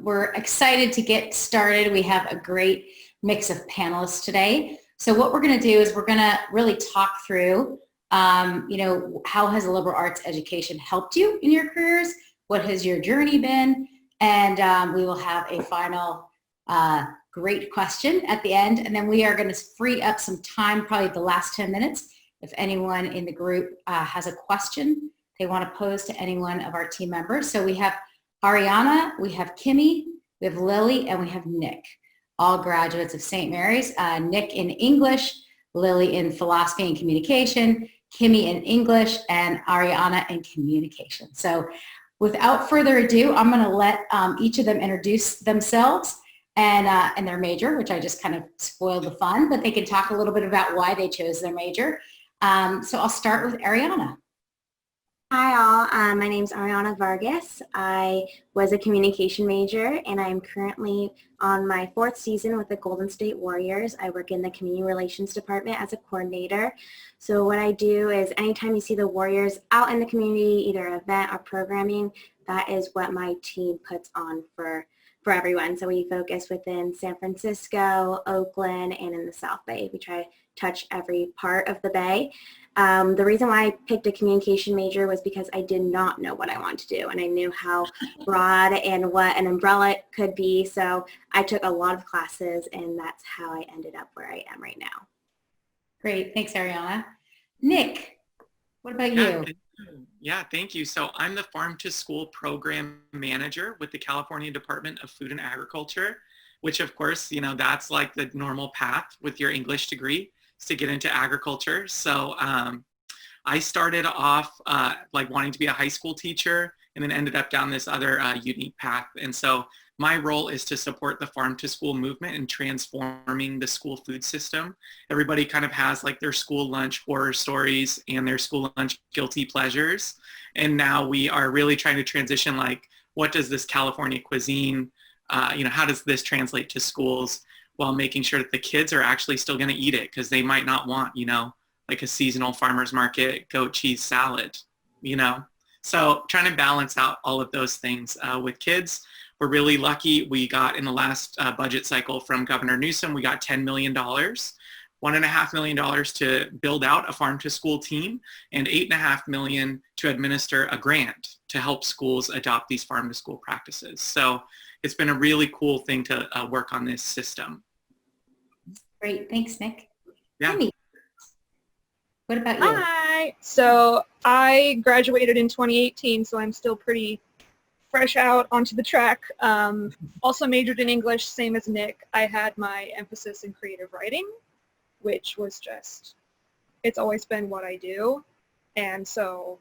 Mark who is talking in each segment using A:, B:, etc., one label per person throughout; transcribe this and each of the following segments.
A: We're excited to get started. We have a great mix of panelists today. So what we're going to do is we're going to really talk through, how has a liberal arts education helped you in your careers? What has your journey been? And we will have a final great question at the end. And then we are going to free up some time, probably the last 10 minutes, if anyone in the group has a question they want to pose to any one of our team members. So we have Ariana, we have Kimmy, we have Lily, and we have Nick, all graduates of St. Mary's. Nick in English, Lily in philosophy and communication, Kimmy in English, and Ariana in communication. So without further ado, I'm going to let each of them introduce themselves and their major, which I just kind of spoiled the fun, but they can talk a little bit about why they chose their major. So I'll start with Ariana.
B: Hi all, my name is Ariana Vargas. I was a communication major and I'm currently on my 4th season with the Golden State Warriors. I work in the community relations department as a coordinator. So what I do is anytime you see the Warriors out in the community, either event or programming, that is what my team puts on for everyone. So we focus within San Francisco, Oakland, and in the South Bay. We try to touch every part of the Bay. The reason why I picked a communication major was because I did not know what I wanted to do, and I knew how broad and what an umbrella could be. So I took a lot of classes, and that's how I ended up where I am right now.
A: Great. Thanks, Ariana. Nick, what about you?
C: Yeah, thank you. So I'm the Farm to School Program Manager with the California Department of Food and Agriculture, which of course, that's like the normal path with your English degree to get into agriculture. So I started off like wanting to be a high school teacher and then ended up down this other unique path. And so my role is to support the farm to school movement and transforming the school food system. Everybody kind of has like their school lunch horror stories and their school lunch guilty pleasures. And now we are really trying to transition, like, what does this California cuisine, how does this translate to schools, while making sure that the kids are actually still going to eat it, because they might not want, like a seasonal farmer's market goat cheese salad, So trying to balance out all of those things with kids. We're really lucky. We got in the last budget cycle from Governor Newsom, we got $10 million, $1.5 million to build out a farm to school team, and $8.5 million to administer a grant to help schools adopt these farm to school practices. So it's been a really cool thing to work on this system.
A: Great. Thanks, Nick.
C: Yeah.
A: Amy, what about you?
D: Hi. So I graduated in 2018, so I'm still pretty fresh out onto the track. Also majored in English, same as Nick. I had my emphasis in creative writing, which was it's always been what I do. And so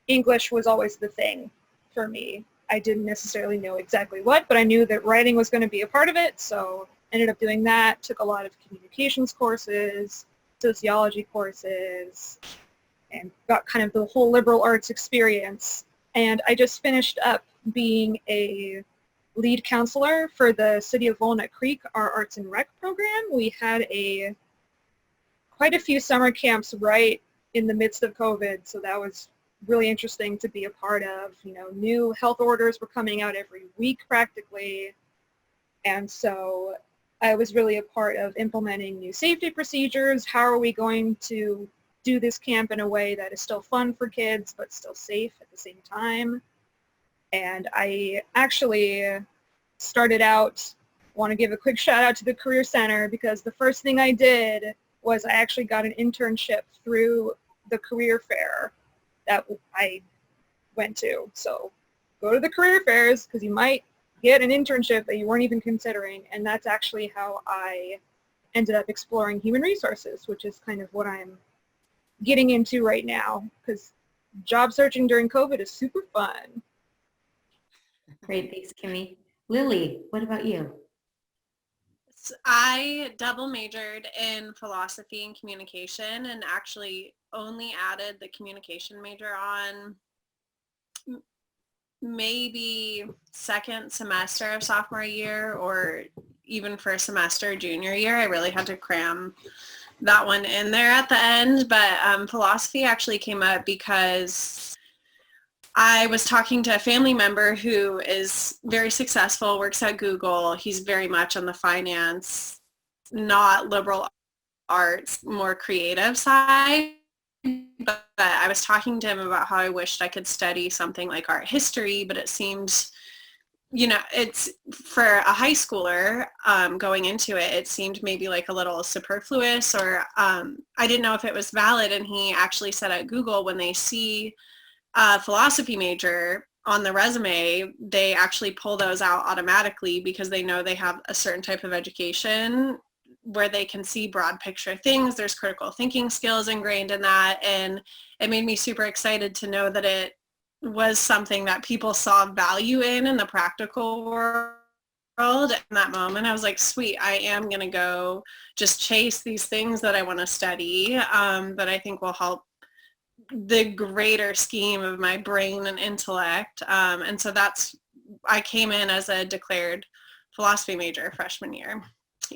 D: English was always the thing for me. I didn't necessarily know exactly what, but I knew that writing was going to be a part of it. So ended up doing that, took a lot of communications courses, sociology courses, and got kind of the whole liberal arts experience. And I just finished up being a lead counselor for the City of Walnut Creek, our Arts and Rec program. We had quite a few summer camps right in the midst of COVID, so that was really interesting to be a part of. New health orders were coming out every week practically, and so I was really a part of implementing new safety procedures. How are we going to do this camp in a way that is still fun for kids but still safe at the same time? And I actually started out, want to give a quick shout out to the Career Center, because the first thing I did was I actually got an internship through the career fair that I went to. So go to the career fairs, because you might get an internship that you weren't even considering. And that's actually how I ended up exploring human resources, which is kind of what I'm getting into right now, because job searching during COVID is super fun.
A: Great. Thanks, Kimmy. Lily, what about you?
E: I double majored in philosophy and communication, and actually only added the communication major on maybe second semester of sophomore year, or even first semester junior year. I really had to cram that one in there at the end. But philosophy actually came up because I was talking to a family member who is very successful, works at Google. He's very much on the finance, not liberal arts, more creative side. But I was talking to him about how I wished I could study something like art history, but it seemed, it's for a high schooler going into it, it seemed maybe like a little superfluous, or I didn't know if it was valid. And he actually said at Google, when they see a philosophy major on the resume, they actually pull those out automatically because they know they have a certain type of education where they can see broad picture things. There's critical thinking skills ingrained in that. And it made me super excited to know that it was something that people saw value in the practical world. In that moment, I was like, sweet, I am going to go just chase these things that I want to study that I think will help the greater scheme of my brain and intellect. And so I came in as a declared philosophy major freshman year.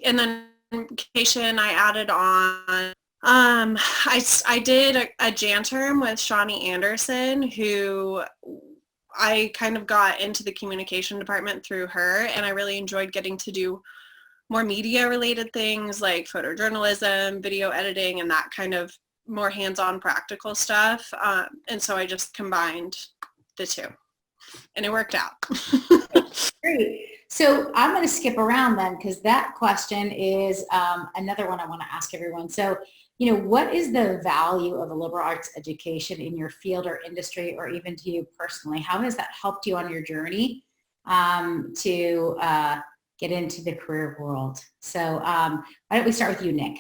E: And then education, I added on, I did a Jan term with Shawnee Anderson, who I kind of got into the communication department through her, and I really enjoyed getting to do more media related things like photojournalism, video editing, and that kind of more hands-on practical stuff. And so I just combined the two, and it worked out.
A: Great. So I'm going to skip around then, because that question is another one I want to ask everyone. So, what is the value of a liberal arts education in your field or industry, or even to you personally? How has that helped you on your journey to get into the career world? So why don't we start with you, Nick?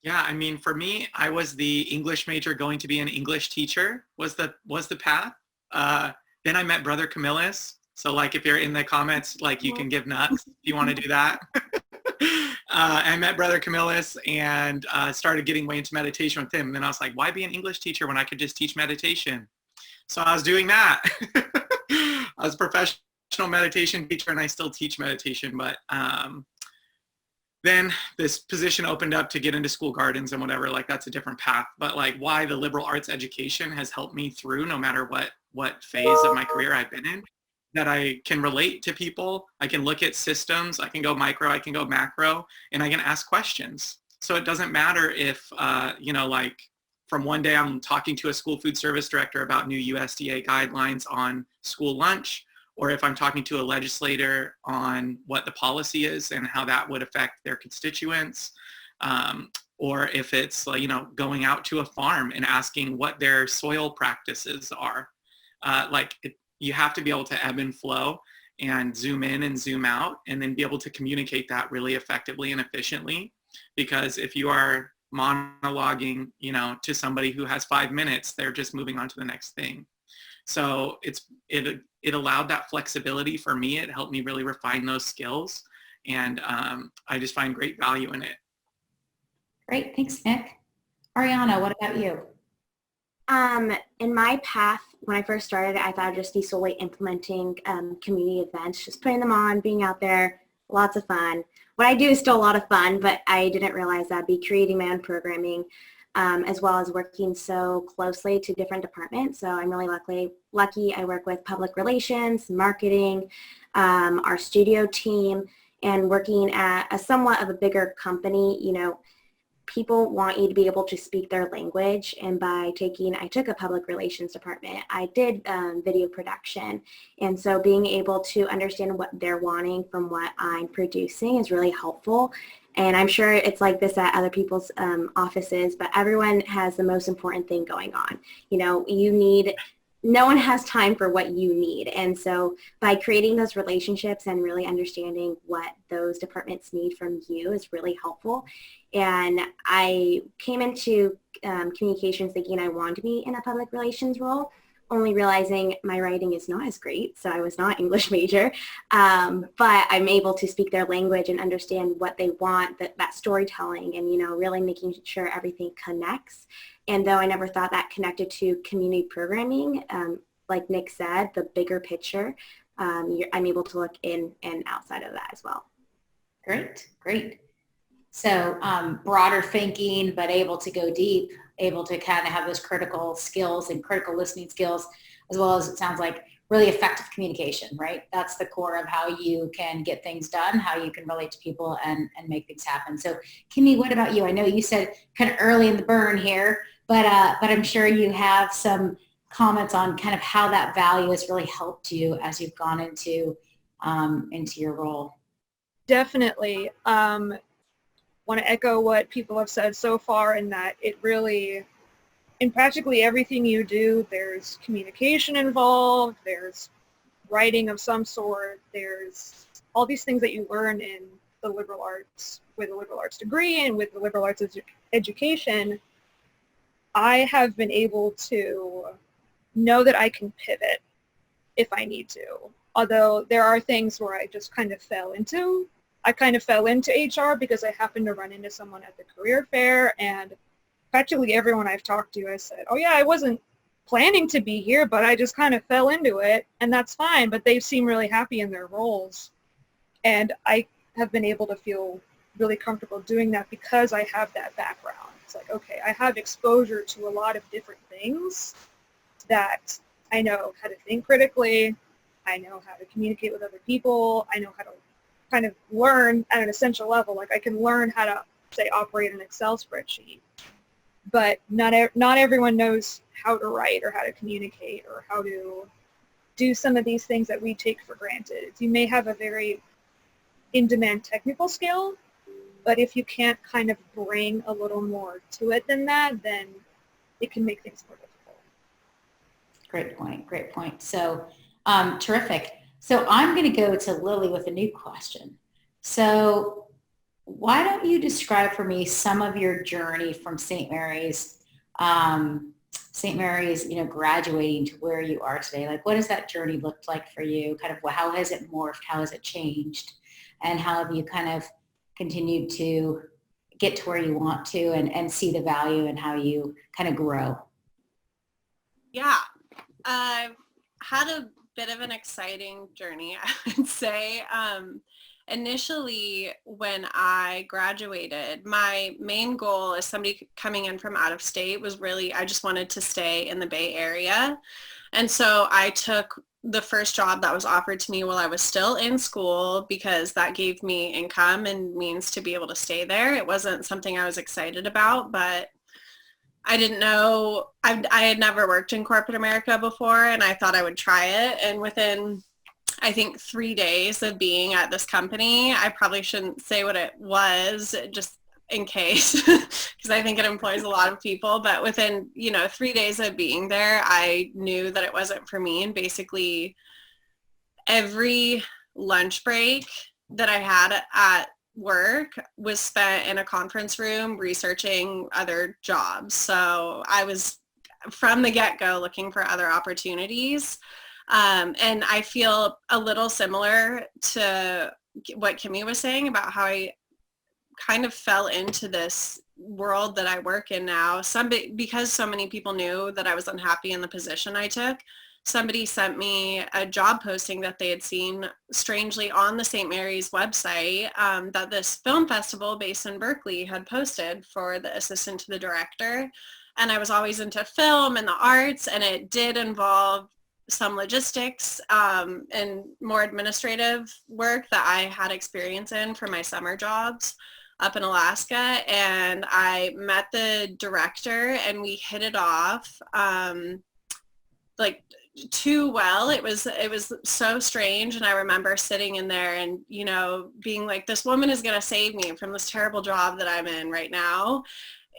C: Yeah, I mean, for me, I was the English major going to be an English teacher was the path. Then I met Brother Camillus. So like, if you're in the comments, like, you can give nuts if you want to do that. I met Brother Camillus and started getting way into meditation with him. And then I was like, why be an English teacher when I could just teach meditation? So I was doing that. I was a professional meditation teacher, and I still teach meditation, but then this position opened up to get into school gardens and whatever, like that's a different path. But like, why the liberal arts education has helped me through no matter what phase of my career I've been in, that I can relate to people. I can look at systems, I can go micro, I can go macro, and I can ask questions. So it doesn't matter if, like from one day I'm talking to a school food service director about new USDA guidelines on school lunch, or if I'm talking to a legislator on what the policy is and how that would affect their constituents, or if it's going out to a farm and asking what their soil practices are. You have to be able to ebb and flow and zoom in and zoom out, and then be able to communicate that really effectively and efficiently. Because if you are monologuing, to somebody who has 5 minutes, they're just moving on to the next thing. So it allowed that flexibility for me. It helped me really refine those skills, and I just find great value in it.
A: Great, thanks, Nick. Ariana, what about you?
B: In my path, when I first started, I thought I'd just be solely implementing community events, just putting them on, being out there, lots of fun. What I do is still a lot of fun, but I didn't realize I'd be creating my own programming, as well as working so closely to different departments. So I'm really lucky. I work with public relations, marketing, our studio team, and working at a somewhat of a bigger company. People want you to be able to speak their language, and I took a public relations department. I did video production, and so being able to understand what they're wanting from what I'm producing is really helpful. And I'm sure it's like this at other people's offices, but everyone has the most important thing going on. No one has time for what you need. And so by creating those relationships and really understanding what those departments need from you is really helpful. And I came into communications thinking I wanted to be in a public relations role, only realizing my writing is not as great, so I was not English major, but I'm able to speak their language and understand what they want, that storytelling, and really making sure everything connects. And though I never thought that connected to community programming, like Nick said, the bigger picture, I'm able to look in and outside of that as well.
A: Great. So broader thinking, but able to go deep able to kind of have those critical skills and critical listening skills, as well as, it sounds like, really effective communication, right? That's the core of how you can get things done, how you can relate to people and make things happen. So Kimmy, what about you? I know you said kind of early in the burn here, but I'm sure you have some comments on kind of how that value has really helped you as you've gone into your role.
D: Definitely. Want to echo what people have said so far, in that it really, in practically everything you do, there's communication involved, there's writing of some sort, there's all these things that you learn in the liberal arts, with a liberal arts degree and with the liberal arts education. I have been able to know that I can pivot if I need to. Although there are things where I just kind of fell into. I kind of fell into HR because I happened to run into someone at the career fair, and practically everyone I've talked to has said, oh yeah, I wasn't planning to be here, but I just kind of fell into it, and that's fine, but they seem really happy in their roles. And I have been able to feel really comfortable doing that because I have that background. It's like, okay, I have exposure to a lot of different things that I know how to think critically, I know how to communicate with other people, I know how to kind of learn at an essential level. Like I can learn how to, say, operate an Excel spreadsheet, but not everyone knows how to write or how to communicate or how to do some of these things that we take for granted. You may have a very in-demand technical skill, but if you can't kind of bring a little more to it than that, then it can make things more difficult.
A: Great point. So terrific. So I'm going to go to Lily with a new question. So why don't you describe for me some of your journey from St. Mary's, graduating to where you are today? Like, what has that journey looked like for you? Kind of how has it morphed? How has it changed? And how have you kind of continued to get to where you want to and see the value and how you kind of grow?
E: Yeah, I've had a bit of an exciting journey, I would say. Initially, when I graduated, my main goal as somebody coming in from out of state was really, I just wanted to stay in the Bay Area. And so I took the first job that was offered to me while I was still in school because that gave me income and means to be able to stay there. It wasn't something I was excited about, but I didn't know, I had never worked in corporate America before, and I thought I would try it. And within, I think, 3 days of being at this company, I probably shouldn't say what it was, just in case, because I think it employs a lot of people. But within, 3 days of being there, I knew that it wasn't for me. And basically every lunch break that I had at work was spent in a conference room researching other jobs. So I was from the get-go looking for other opportunities. And I feel a little similar to what Kimmy was saying about how I kind of fell into this world that I work in now. Because so many people knew that I was unhappy in the position I took, somebody sent me a job posting that they had seen strangely on the St. Mary's website that this film festival based in Berkeley had posted for the assistant to the director. And I was always into film and the arts, and it did involve some logistics and more administrative work that I had experience in for my summer jobs up in Alaska. And I met the director and we hit it off like too well. It was so strange. And I remember sitting in there and, being like, this woman is going to save me from this terrible job that I'm in right now.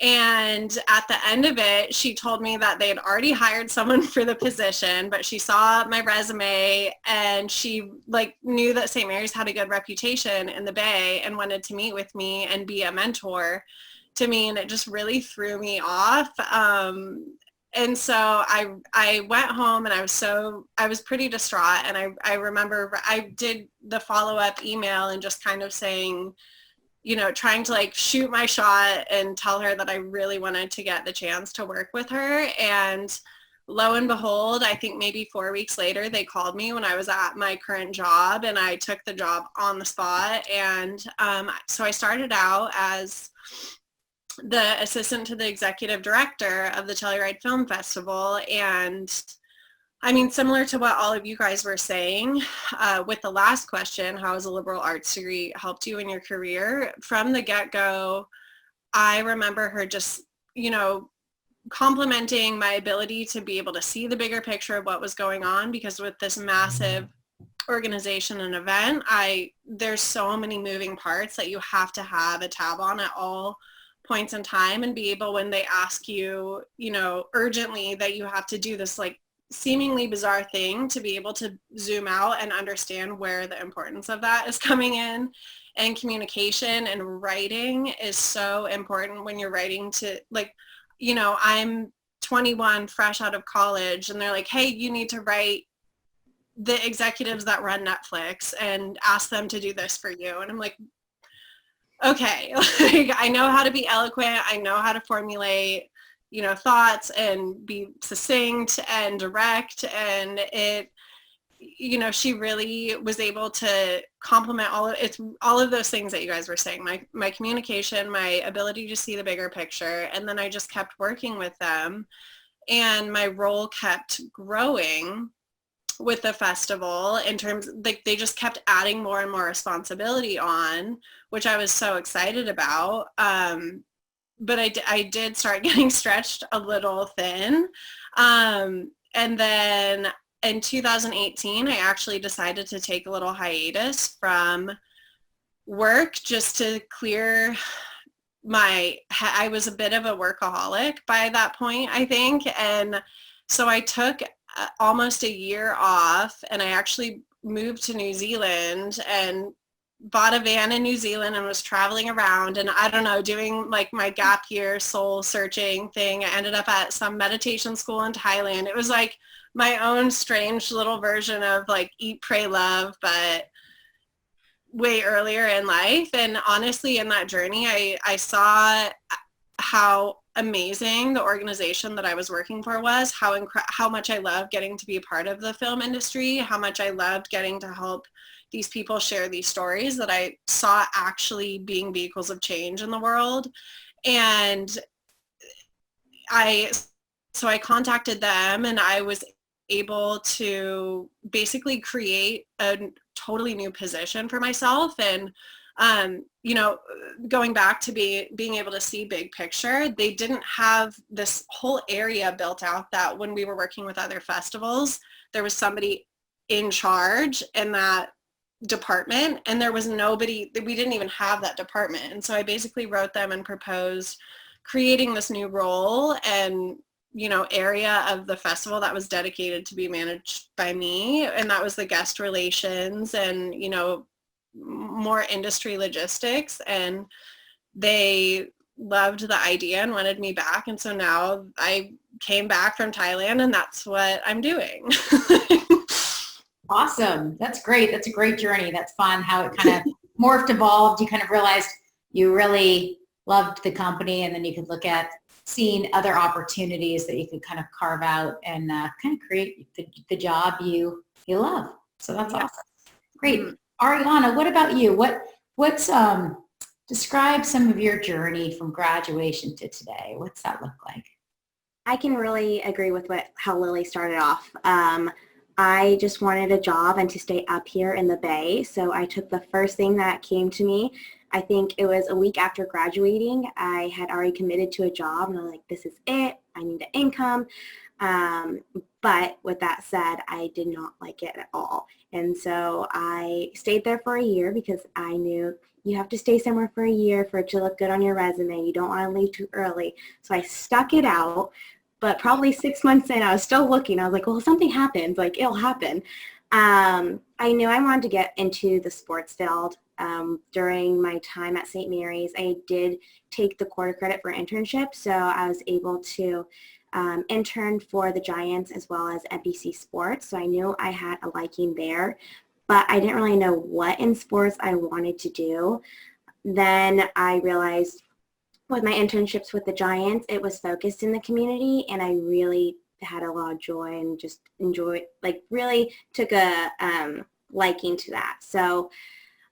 E: And at the end of it, she told me that they had already hired someone for the position, but she saw my resume and she knew that St. Mary's had a good reputation in the Bay and wanted to meet with me and be a mentor to me. And it just really threw me off. And so I went home and I was pretty distraught. And I remember I did the follow-up email and just kind of saying, trying to shoot my shot and tell her that I really wanted to get the chance to work with her. And lo and behold, I think maybe 4 weeks later, they called me when I was at my current job, and I took the job on the spot. And so I started out as the assistant to the executive director of the Telluride Film Festival. And I mean, similar to what all of you guys were saying with the last question, how has a liberal arts degree helped you in your career? From the get-go, I remember her just, you know, complimenting my ability to be able to see the bigger picture of what was going on, because with this massive organization and event, there's so many moving parts that you have to have a tab on at all points in time, and be able, when they ask you, you know, urgently that you have to do this like seemingly bizarre thing, to be able to zoom out and understand where the importance of that is coming in. And communication and writing is so important when you're writing to, like, you know, I'm 21, fresh out of college, and they're like, hey, you need to write the executives that run Netflix and ask them to do this for you. And I'm like, okay, like, I know how to be eloquent. I know how to formulate, you know, thoughts and be succinct and direct. And it, you know, she really was able to complement all of those things that you guys were saying, my communication, my ability to see the bigger picture. And then I just kept working with them, and my role kept growing with the festival in terms, like, they just kept adding more and more responsibility on, which I was so excited about. But I did start getting stretched a little thin. And then in 2018, I actually decided to take a little hiatus from work just to clear I was a bit of a workaholic by that point, I think. And so I took almost a year off, and I actually moved to New Zealand and bought a van in New Zealand and was traveling around, and I don't know, doing like my gap year soul searching thing. I ended up at some meditation school in Thailand. It was like my own strange little version of like Eat, Pray, Love, but way earlier in life. And honestly, in that journey, I saw how amazing the organization that I was working for was, how much I loved getting to be a part of the film industry, how much I loved getting to help these people share these stories that I saw actually being vehicles of change in the world. And so I contacted them, and I was able to basically create a totally new position for myself. And you know, going back to being able to see big picture, they didn't have this whole area built out that when we were working with other festivals, there was somebody in charge in that department, and there was nobody, we didn't even have that department. And so I basically wrote them and proposed creating this new role and, you know, area of the festival that was dedicated to be managed by me. And that was the guest relations and, you know, more industry logistics. And they loved the idea and wanted me back. And so now I came back from Thailand, and that's what I'm doing.
A: Awesome. That's great. That's a great journey. That's fun how it kind of morphed, evolved. You kind of realized you really loved the company, and then you could look at seeing other opportunities that you could kind of carve out and kind of create the job you love. So that's awesome. Great. Mm-hmm. Ariana, what about you? What's describe some of your journey from graduation to today. What's that look like?
B: I can really agree with how Lily started off. I just wanted a job and to stay up here in the Bay. So I took the first thing that came to me. I think it was a week after graduating. I had already committed to a job, and I'm like, this is it. I need an income. But with that said, I did not like it at all. And so I stayed there for a year because I knew you have to stay somewhere for a year for it to look good on your resume. You don't want to leave too early. So I stuck it out. But probably 6 months in, I was still looking. I was like, well, if something happens, like, it'll happen. I knew I wanted to get into the sports field. During my time at St. Mary's, I did take the quarter credit for internship. So I was able to intern for the Giants as well as NBC Sports. So I knew I had a liking there. But I didn't really know what in sports I wanted to do. Then I realized with my internships with the Giants, it was focused in the community, and I really had a lot of joy and just enjoyed, like, really took a liking to that. So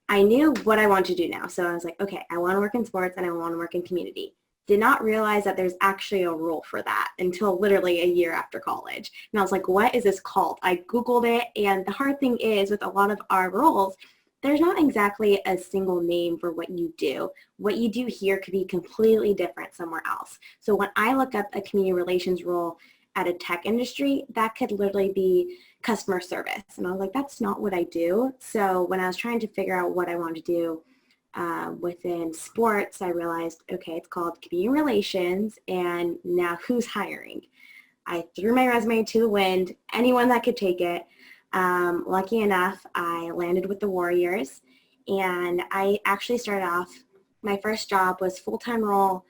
B: I knew what I wanted to do now. So I was like, okay, I want to work in sports and I want to work in community. did not realize that there's actually a rule for that until literally a year after college. And I was like, what is this called? I Googled it, and the hard thing is with a lot of our roles, there's not exactly a single name for what you do. What you do here could be completely different somewhere else. So when I look up a community relations role at a tech industry, that could literally be customer service. And I was like, that's not what I do. So when I was trying to figure out what I wanted to do within sports, I realized, okay, it's called community relations, and now who's hiring? I threw my resume to the wind, anyone that could take it. Lucky enough, I landed with the Warriors, and I actually started off, my first job was full-time role,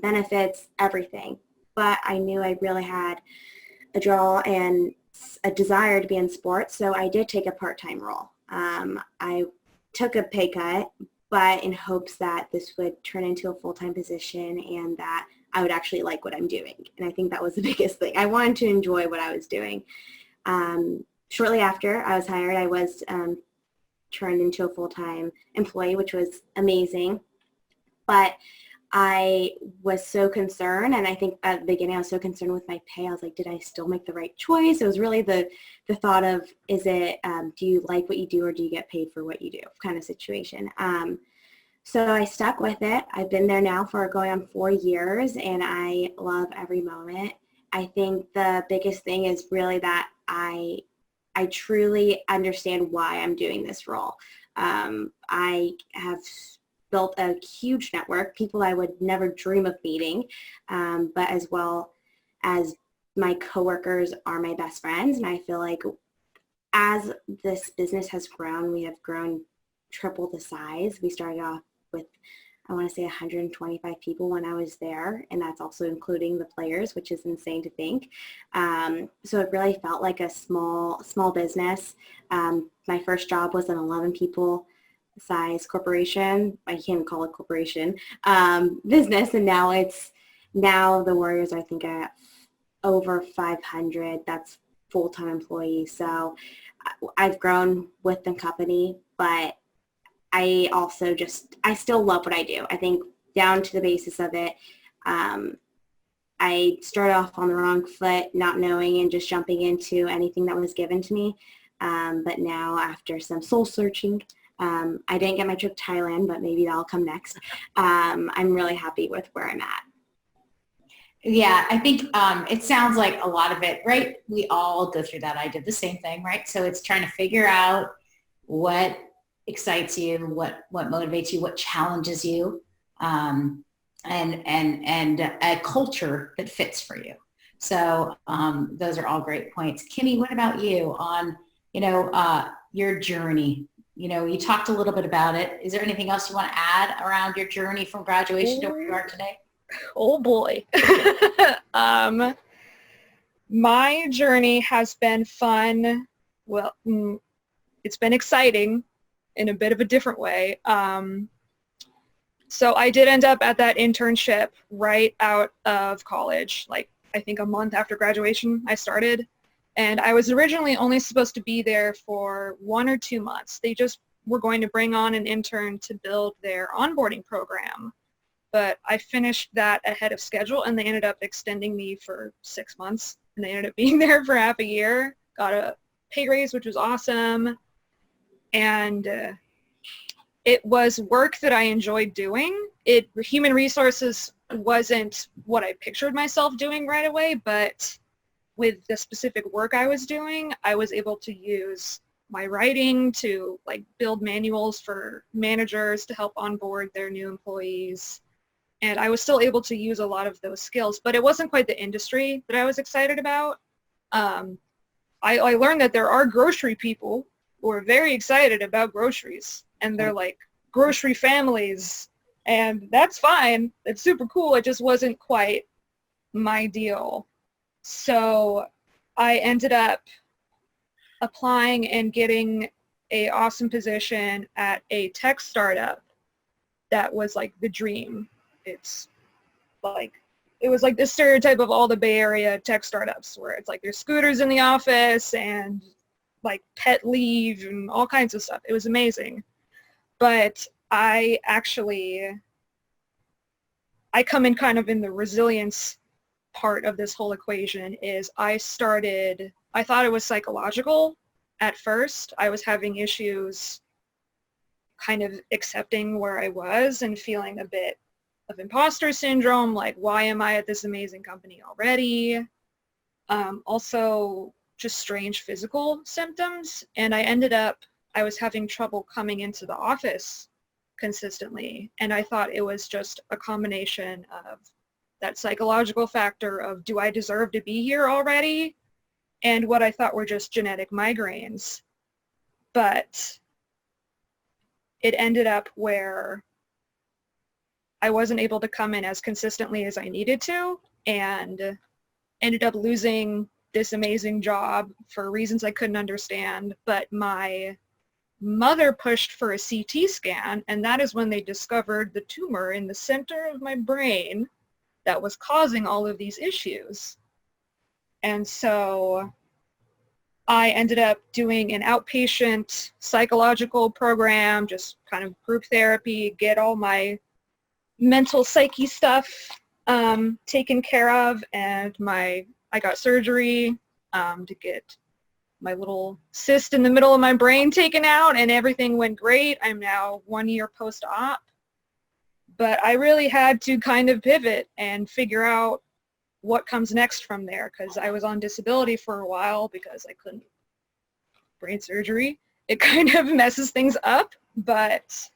B: benefits, everything. But I knew I really had a draw and a desire to be in sports, so I did take a part-time role. I took a pay cut, but in hopes that this would turn into a full-time position and that I would actually like what I'm doing. And I think that was the biggest thing. I wanted to enjoy what I was doing. Shortly after I was hired, I was turned into a full-time employee, which was amazing. But I was so concerned, and I think at the beginning I was so concerned with my pay. I was like, did I still make the right choice? It was really the thought of, is it, do you like what you do or do you get paid for what you do kind of situation. So I stuck with it. I've been there now for going on 4 years, and I love every moment. I think the biggest thing is really that I truly understand why I'm doing this role. I have built a huge network, people I would never dream of meeting, but as well as my coworkers are my best friends. And I feel like as this business has grown, we have grown triple the size. We started off with, I want to say 125 people when I was there, and that's also including the players, which is insane to think. So it really felt like a small business. My first job was an 11 people size corporation. I can't call it corporation, business, and now the Warriors are, I think, at over 500. That's full-time employees. So I've grown with the company, but I also I still love what I do. I think down to the basis of it, I started off on the wrong foot, not knowing and just jumping into anything that was given to me. But now, after some soul searching, I didn't get my trip to Thailand, but maybe that'll come next. I'm really happy with where I'm at.
A: Yeah, I think it sounds like a lot of it, right? We all go through that. I did the same thing, right? So it's trying to figure out what excites you, what motivates you, what challenges you, and a culture that fits for you. So those are all great points. Kimmy, what about you on, your journey? You talked a little bit about it. Is there anything else you want to add around your journey from graduation to where you are today?
D: Oh boy. My journey has been fun. Well, it's been exciting in a bit of a different way. So I did end up at that internship right out of college, like I think a month after graduation I started. And I was originally only supposed to be there for 1 or 2 months. They just were going to bring on an intern to build their onboarding program. But I finished that ahead of schedule, and they ended up extending me for 6 months. And they ended up being there for half a year, got a pay raise, which was awesome. And it was work that I enjoyed doing. Human resources wasn't what I pictured myself doing right away, but with the specific work I was doing, I was able to use my writing to build manuals for managers to help onboard their new employees. And I was still able to use a lot of those skills, but it wasn't quite the industry that I was excited about. I learned that there are grocery people who are very excited about groceries, and they're like grocery families, and that's fine. It's super cool. It just wasn't quite my deal. So I ended up applying and getting an awesome position at a tech startup that was like the dream. It was like the stereotype of all the Bay Area tech startups, where it's like there's scooters in the office and like pet leave and all kinds of stuff. It was amazing. But I actually I come in kind of in the resilience part of this whole equation. Is I thought it was psychological at first. I was having issues kind of accepting where I was and feeling a bit of imposter syndrome, like, why am I at this amazing company already? Also just strange physical symptoms. And I was having trouble coming into the office consistently. And I thought it was just a combination of that psychological factor of, do I deserve to be here already? And what I thought were just genetic migraines. But it ended up where I wasn't able to come in as consistently as I needed to, and ended up losing this amazing job for reasons I couldn't understand. But my mother pushed for a CT scan, and that is when they discovered the tumor in the center of my brain that was causing all of these issues. And so I ended up doing an outpatient psychological program, just kind of group therapy, get all my mental psyche stuff taken care of, and I got surgery to get my little cyst in the middle of my brain taken out, and everything went great. I'm now 1 year post-op. But I really had to kind of pivot and figure out what comes next from there, because I was on disability for a while because I couldn't. Brain surgery, it kind of messes things up, but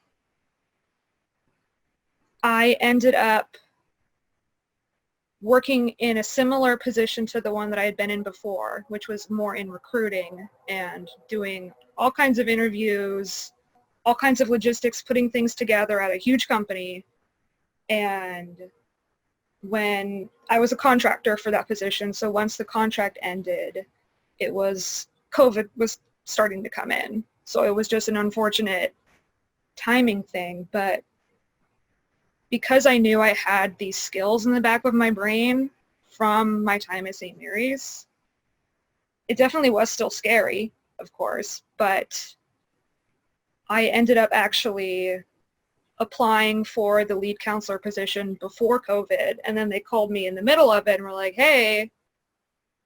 D: I ended up working in a similar position to the one that I had been in before, which was more in recruiting and doing all kinds of interviews, all kinds of logistics, putting things together at a huge company. And when I was a contractor for that position, so once the contract ended, COVID was starting to come in. So it was just an unfortunate timing thing. But because I knew I had these skills in the back of my brain from my time at St. Mary's, it definitely was still scary, of course, but I ended up actually applying for the lead counselor position before COVID, and then they called me in the middle of it and were like, hey,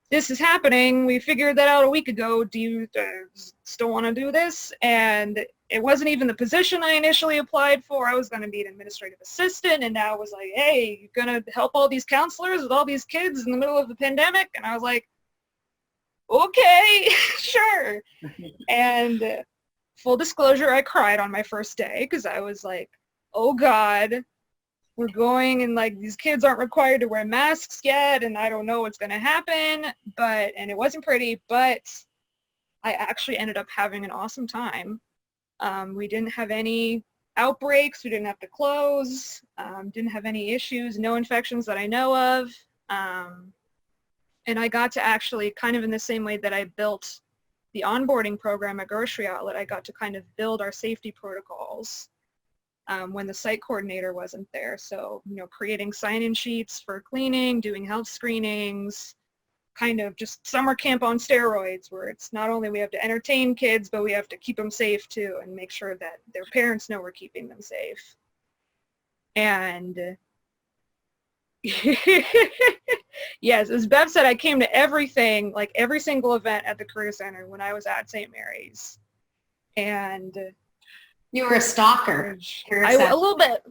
D: this is happening. We figured that out a week ago. Do you still want to do this? And it wasn't even the position I initially applied for. I was going to be an administrative assistant, and now it was like, hey, you're going to help all these counselors with all these kids in the middle of the pandemic? And I was like, okay, sure. And full disclosure, I cried on my first day because I was like, oh God, we're going, and like these kids aren't required to wear masks yet, and I don't know what's going to happen. And it wasn't pretty, but I actually ended up having an awesome time. We didn't have any outbreaks. We didn't have to close. Didn't have any issues, no infections that I know of. And I got to actually, kind of in the same way that I built the onboarding program at Grocery Outlet, I got to kind of build our safety protocols when the site coordinator wasn't there. So, creating sign-in sheets for cleaning, doing health screenings, kind of just summer camp on steroids, where it's not only we have to entertain kids, but we have to keep them safe too and make sure that their parents know we're keeping them safe. And yes, as Bev said, I came to everything, like every single event at the Career Center when I was at St. Mary's. And
A: you were a stalker.
D: A little bit.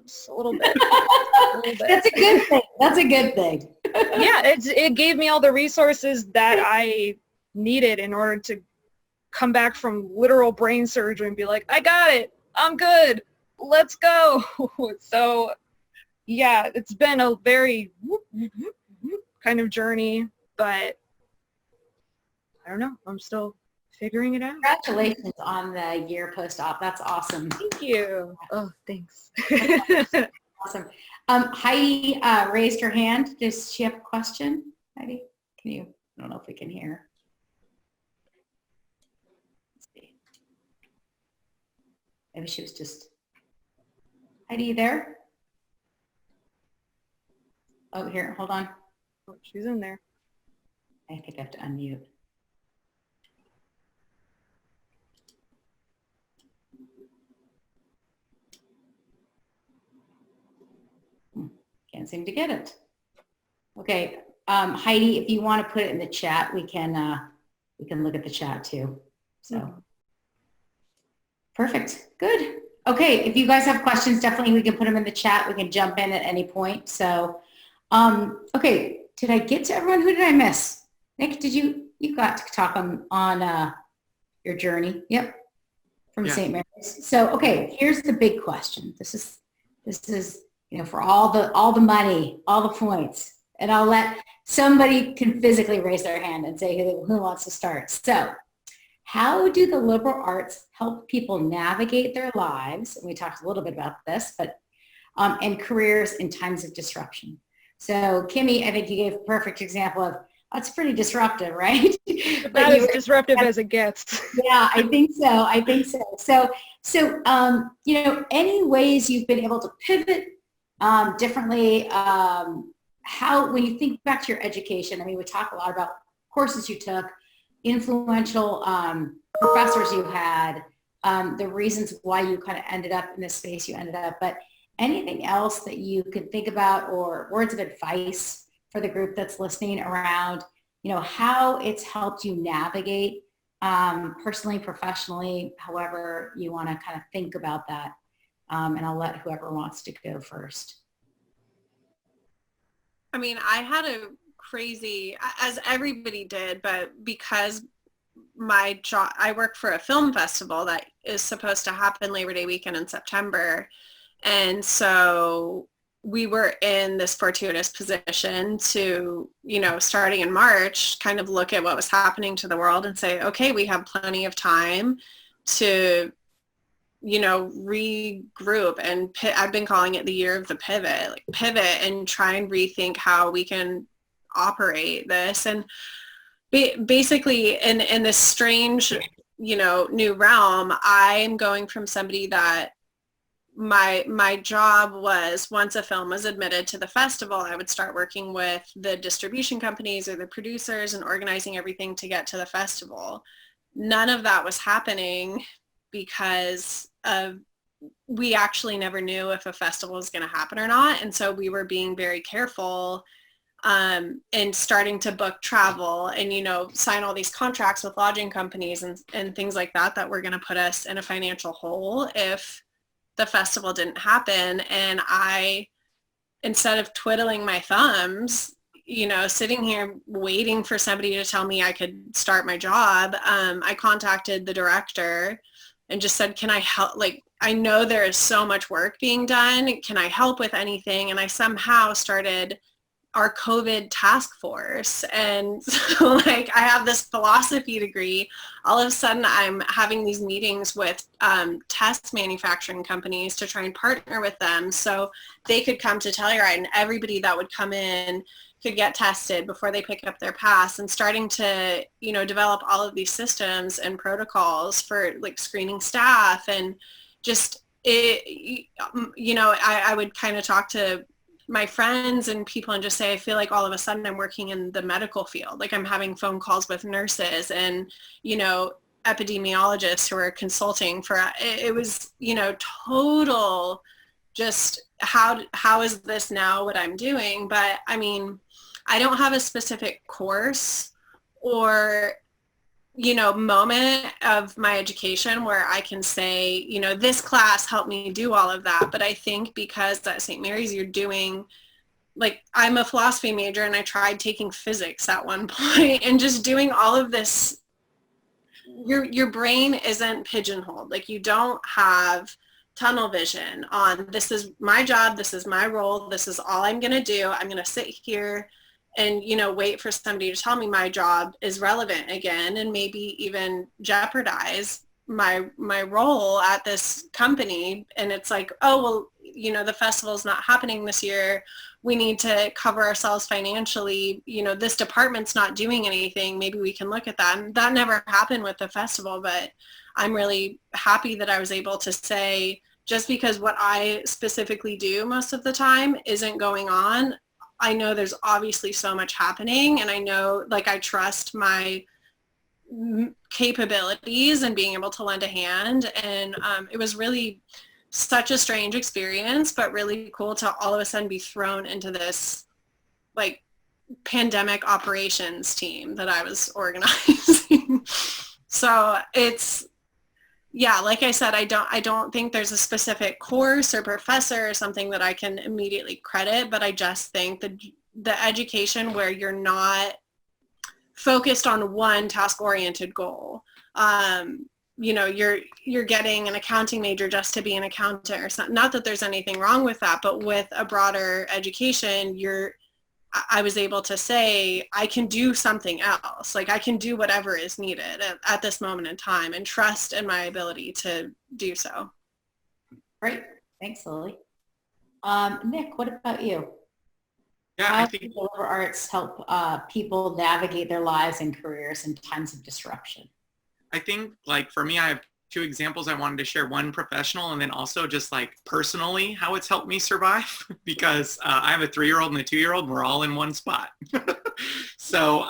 A: That's a good thing. That's a good thing.
D: Yeah, it gave me all the resources that I needed in order to come back from literal brain surgery and be like, I got it. I'm good. Let's go. So, yeah, it's been a very kind of journey, but I don't know. I'm still figuring it out.
A: Congratulations on the year post-op. That's awesome.
D: Thank you. Oh, thanks.
A: Awesome. Heidi raised her hand. Does she have a question? Heidi, can you? I don't know if we can hear. Let's see. Maybe she was just. Heidi, you there? Oh, here. Hold on.
D: Oh, she's in there.
A: I think I have to unmute. Can't seem to get it. Okay, Heidi, if you want to put it in the chat, we can look at the chat too. So, perfect, good. Okay, if you guys have questions, definitely we can put them in the chat. We can jump in at any point. So, okay, did I get to everyone? Who did I miss? Nick, you got to talk on your journey? Yep, from St. Mary's. So, okay, here's the big question. This is for all the money, all the points, and I'll let somebody can physically raise their hand and say who wants to start. So, how do the liberal arts help people navigate their lives? And we talked a little bit about this, but and careers in times of disruption. So, Kimmy, I think you gave a perfect example of that's pretty disruptive, right?
D: That is disruptive as it gets.
A: Yeah, I think so. So, any ways you've been able to pivot differently? How, when you think back to your education, I mean, we talk a lot about courses you took, influential professors you had, the reasons why you kind of ended up in the space you ended up, but anything else that you could think about or words of advice for the group that's listening around, how it's helped you navigate personally, professionally, however you want to kind of think about that. And I'll let whoever wants to go first.
E: I mean, I had a crazy, as everybody did, but because my job, I work for a film festival that is supposed to happen Labor Day weekend in September. And so we were in this fortuitous position to, starting in March, kind of look at what was happening to the world and say, okay, we have plenty of time to, regroup. And I've been calling it the year of the pivot, like pivot and try and rethink how we can operate this. And basically in this strange, new realm, I'm going from somebody that my job was, once a film was admitted to the festival, I would start working with the distribution companies or the producers and organizing everything to get to the festival. None of that was happening because we actually never knew if a festival was going to happen or not. And so we were being very careful and starting to book travel and, sign all these contracts with lodging companies and things like that were going to put us in a financial hole if the festival didn't happen. And I, instead of twiddling my thumbs, sitting here waiting for somebody to tell me I could start my job, I contacted the director and just said, can I help? Like, I know there is so much work being done. Can I help with anything? And I somehow started our COVID task force. And so I have this philosophy degree. All of a sudden I'm having these meetings with test manufacturing companies to try and partner with them so they could come to Telluride and everybody that would come in could get tested before they pick up their pass, and starting to, develop all of these systems and protocols for like screening staff. And just, I would kind of talk to my friends and people and just say, I feel like all of a sudden I'm working in the medical field. Like I'm having phone calls with nurses and, epidemiologists who are consulting for, it was, total just how is this now what I'm doing? But I mean, I don't have a specific course or, moment of my education where I can say, this class helped me do all of that. But I think because at St. Mary's you're doing, like, I'm a philosophy major and I tried taking physics at one point and just doing all of this, your brain isn't pigeonholed. Like, you don't have tunnel vision on, this is my job, this is my role, this is all I'm going to do. I'm going to sit here and, wait for somebody to tell me my job is relevant again and maybe even jeopardize my role at this company. And it's like, oh, well, the festival's not happening this year. We need to cover ourselves financially. This department's not doing anything. Maybe we can look at that. And that never happened with the festival, but I'm really happy that I was able to say, just because what I specifically do most of the time isn't going on, I know there's obviously so much happening, and I know, like, I trust my capabilities and being able to lend a hand. And it was really such a strange experience, but really cool to all of a sudden be thrown into this like pandemic operations team that I was organizing. So it's, yeah, like I said, I don't think there's a specific course or professor or something that I can immediately credit, but I just think the education where you're not focused on one task-oriented goal. You know, you're getting an accounting major just to be an accountant or something. Not that there's anything wrong with that, but with a broader education, I was able to say, I can do something else. Like I can do whatever is needed at this moment in time and trust in my ability to do so.
A: Great. Thanks, Lily. Nick, what about you?
C: Yeah,
A: How
C: I
A: do
C: think
A: the liberal arts help people navigate their lives and careers in times of disruption?
C: like for me, I have two examples I wanted to share, one professional and then also just like personally how it's helped me survive because I have a 3-year-old and a 2-year-old and we're all in one spot. So,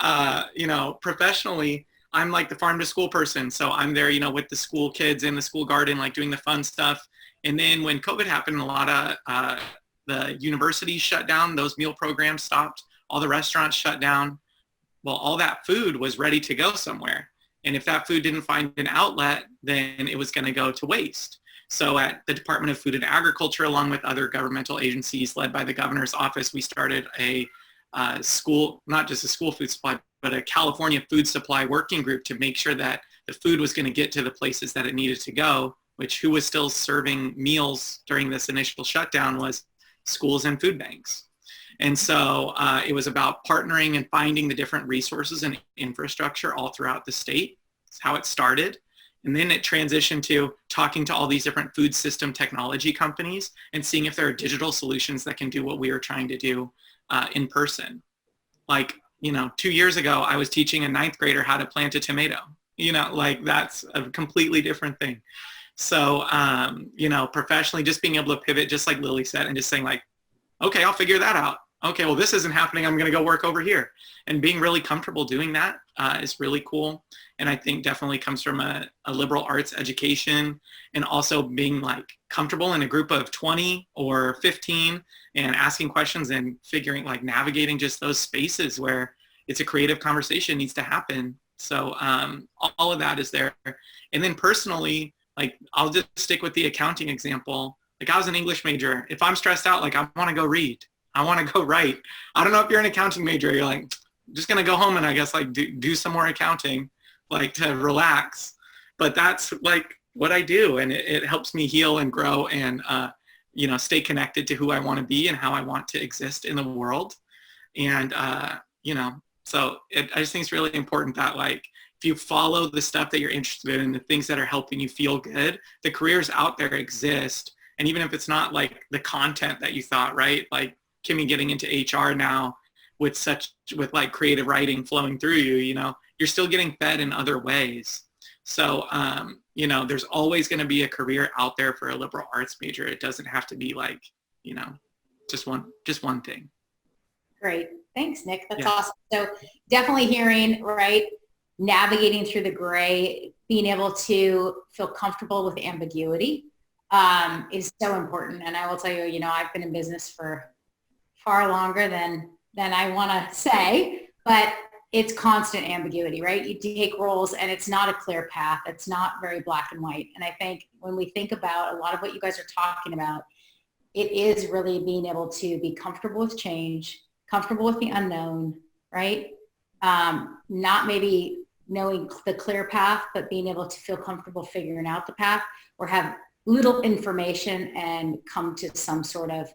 C: you know, professionally, I'm like the farm to school person. So I'm there, you know, with the school kids in the school garden, like doing the fun stuff. And then when COVID happened, a lot of the universities shut down, those meal programs stopped, all the restaurants shut down. Well, all that food was ready to go somewhere. And if that food didn't find an outlet, then it was going to go to waste. So at the Department of Food and Agriculture, along with other governmental agencies led by the governor's office, we started a school, not just a school food supply, but a California food supply working group to make sure that the food was going to get to the places that it needed to go, which who was still serving meals during this initial shutdown was schools and food banks. And so it was about partnering and finding the different resources and infrastructure all throughout the state. That's how it started. And then it transitioned to talking to all these different food system technology companies and seeing if there are digital solutions that can do what we were trying to do in person. Like, you know, 2 years ago, I was teaching a 9th grader how to plant a tomato. You know, like that's a completely different thing. So, you know, professionally, just being able to pivot, just like Lily said, and just saying like, okay, I'll figure that out. Okay, well, this isn't happening. I'm going to go work over here. And being really comfortable doing that is really cool. And I think definitely comes from a liberal arts education and also being like comfortable in a group of 20 or 15 and asking questions and figuring like navigating just those spaces where it's a creative conversation needs to happen. So all of that is there. And then personally, like I'll just stick with the accounting example. Like I was an English major. If I'm stressed out, like I want to go read. I want to go write. I don't know if you're an accounting major, you're like, I'm just going to go home and I guess like do some more accounting, like to relax. But that's like what I do. And it helps me heal and grow and, you know, stay connected to who I want to be and how I want to exist in the world. And, you know, so I just think it's really important that like, if you follow the stuff that you're interested in, the things that are helping you feel good, the careers out there exist. And even if it's not like the content that you thought, right? Like Kimmy getting into HR now with like creative writing flowing through you, you know, you're still getting fed in other ways. So, you know, there's always going to be a career out there for a liberal arts major. It doesn't have to be like, you know, just one thing.
A: Great. Thanks, Nick. That's awesome. So definitely hearing, right, navigating through the gray, being able to feel comfortable with ambiguity is so important. And I will tell you, you know, I've been in business for far longer than I want to say, but it's constant ambiguity, right? You take roles and it's not a clear path. It's not very black and white. And I think when we think about a lot of what you guys are talking about, it is really being able to be comfortable with change, comfortable with the unknown, right? Not maybe knowing the clear path, but being able to feel comfortable figuring out the path or have little information and come to some sort of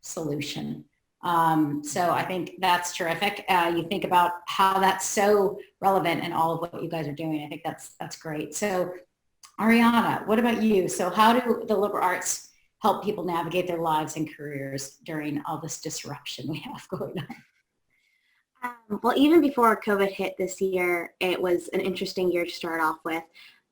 A: solution. So I think that's terrific. You think about how that's so relevant in all of what you guys are doing. I think that's great. So Ariana, what about you? So how do the liberal arts help people navigate their lives and careers during all this disruption we have going on?
B: Well, even before COVID hit this year, it was an interesting year to start off with.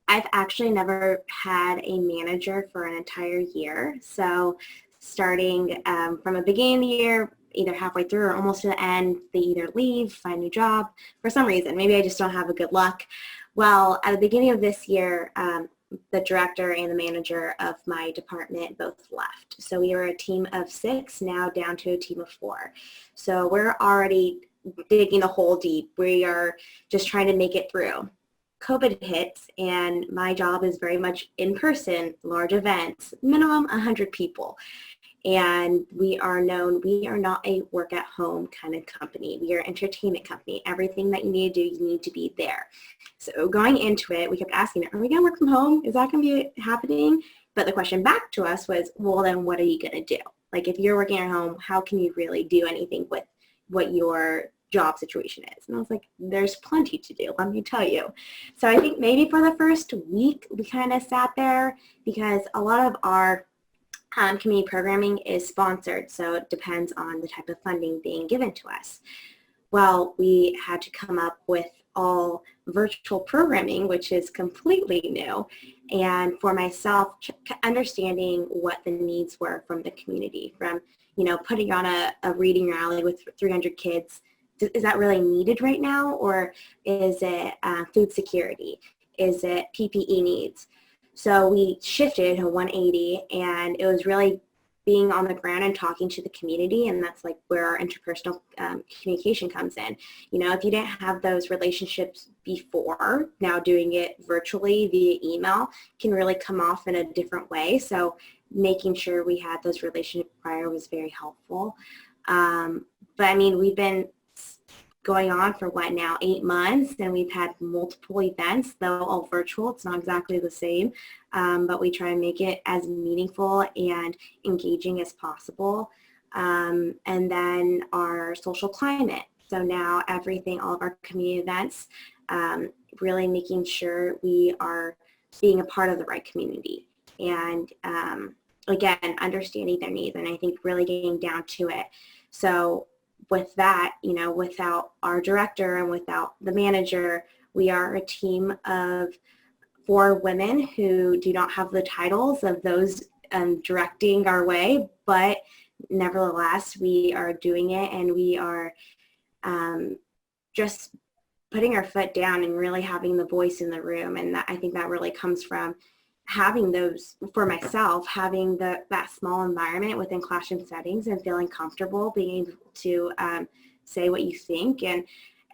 B: I've actually never had a manager for an entire year. So starting from the beginning of the year, either halfway through or almost to the end, they either leave, find a new job for some reason. Maybe I just don't have a good luck. Well, at the beginning of this year, the director and the manager of my department both left. So we were a team of 6, now down to a team of 4. So we're already digging a hole deep. We are just trying to make it through. COVID hits, and my job is very much in person, large events, minimum 100 people. And we are not a work at home kind of company. We are an entertainment company. Everything that you need to do, you need to be there. So going into it, we kept asking, are we going to work from home? Is that going to be happening? But the question back to us was, well, then what are you going to do? Like, if you're working at home, how can you really do anything with what your job situation is? And I was like, there's plenty to do, let me tell you. So I think maybe for the first week, we kind of sat there because a lot of our community programming is sponsored, so it depends on the type of funding being given to us. Well, we had to come up with all virtual programming, which is completely new. And for myself, understanding what the needs were from the community, from, putting on a reading rally with 300 kids, is that really needed right now? Or is it food security? Is it PPE needs? So we shifted to 180, and it was really being on the ground and talking to the community, and that's like where our interpersonal communication comes in. If you didn't have those relationships before, now doing it virtually via email can really come off in a different way. So making sure we had those relationships prior was very helpful. But we've been going on for now 8 months, and we've had multiple events, though all virtual. It's not exactly the same, but we try and make it as meaningful and engaging as possible. And then our social climate. So now all of our community events, really making sure we are being a part of the right community. And again, understanding their needs, and I think really getting down to it. So with that, without our director and without the manager, we are a team of 4 women who do not have the titles of those directing our way, but nevertheless, we are doing it, and we are just putting our foot down and really having the voice in the room. And I think that really comes from having those, for myself, having that small environment within classroom settings and feeling comfortable being able to say what you think. And